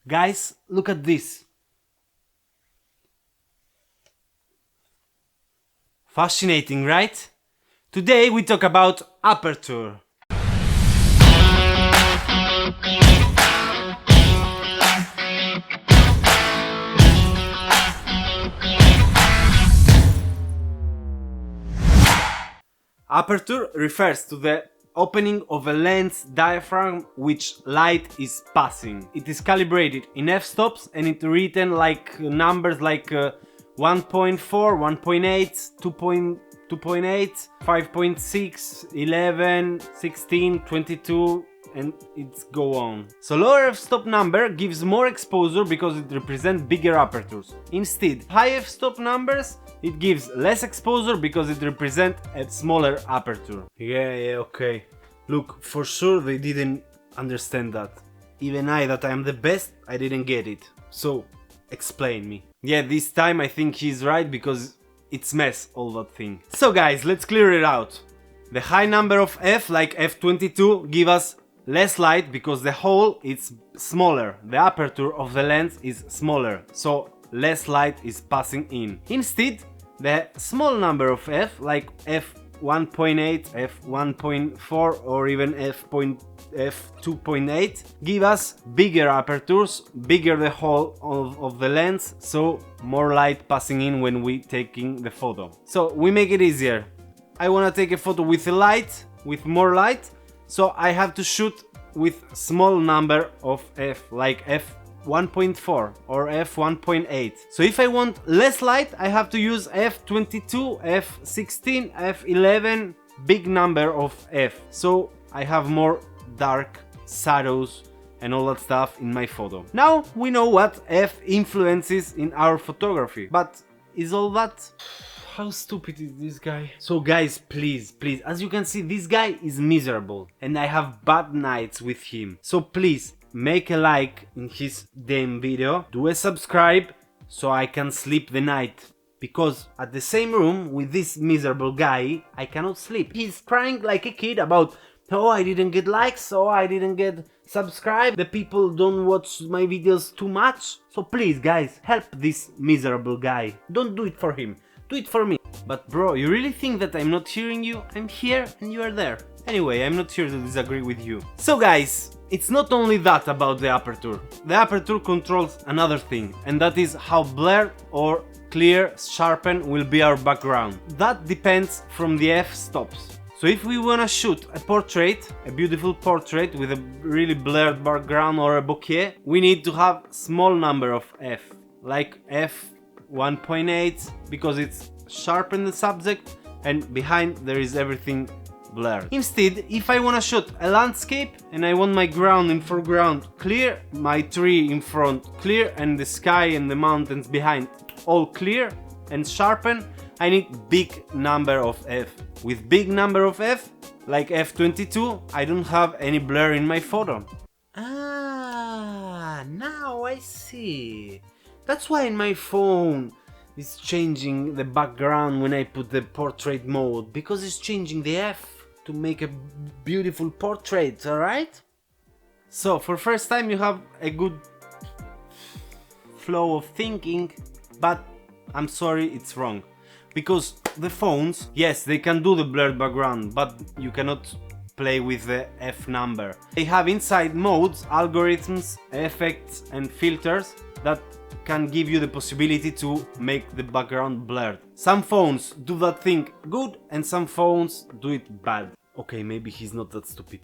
Guys, look at this. Fascinating, right? Today we talk about Aperture. Aperture refers to the opening of a lens diaphragm which light is passing. It is calibrated in f-stops and it written like numbers like 1.4, 1.8, 2.8, 5.6, 11, 16, 22 and it's go on. So lower f-stop number gives more exposure because it represents bigger apertures. Instead, high f-stop numbers it gives less exposure because it represents a smaller aperture. Yeah, okay. Look, for sure they didn't understand that. Even I, that I am the best, I didn't get it. So, explain me. Yeah, this time I think he's right because it's mess, all that thing. So guys, let's clear it out. The high number of f, like f22, give us less light because the hole is smaller. The aperture of the lens is smaller. So, less light is passing in. Instead, the small number of f, like f1.8, f1.4 or even f2.8, give us bigger apertures, bigger the hole of the lens, so more light passing in when we taking the photo. So we make it easier. I wanna take a photo with a light, with more light, so I have to shoot with small number of f, like f1.4 or f1.8. So if I want less light, I have to use f22, f16, f11, big number of f. So I have more dark shadows and all that stuff in my photo. Now we know what f influences in our photography, but is all that? How stupid is this guy? So guys, please, as you can see, this guy is miserable and I have bad nights with him. So please, make a like in his damn video, do a subscribe so I can sleep the night. Because at the same room with this miserable guy, I cannot sleep. He's crying like a kid about, oh, I didn't get likes, oh, I didn't get subscribed, the people don't watch my videos too much. So please guys, help this miserable guy. Don't do it for him, do it for me. But bro, you really think that I'm not hearing you? I'm here and you are there. Anyway, I'm not here to disagree with you. So guys, it's not only that about the aperture. The aperture controls another thing, and that is how blurred or clear, sharpened will be our background. That depends from the f-stops. So if we wanna shoot a portrait, a beautiful portrait with a really blurred background or a bokeh, we need to have small number of f, like f1.8, because it's sharpen the subject and behind there is everything blurred. Instead, if I wanna shoot a landscape and I want my ground in foreground clear, my tree in front clear and the sky and the mountains behind all clear and sharpen, I need big number of f. With big number of f, like f22, I don't have any blur in my photo. Ah, now I see. That's why in my phone it's changing the background when I put the portrait mode, because it's changing the f to make a beautiful portrait, alright? So for first time you have a good flow of thinking, but I'm sorry, it's wrong. Because the phones, yes, they can do the blurred background, but you cannot play with the f number. They have inside modes, algorithms, effects and filters that can give you the possibility to make the background blurred. Some phones do that thing good and some phones do it bad. Okay, maybe he's not that stupid.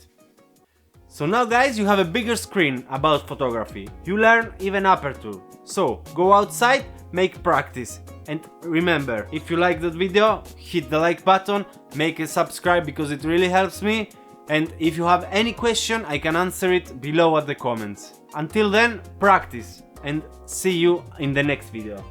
So now guys, you have a bigger screen about photography. You learn even aperture. So go outside, make practice. And remember, if you like that video, hit the like button, make a subscribe because it really helps me. And if you have any question, I can answer it below at the comments. Until then, practice and see you in the next video.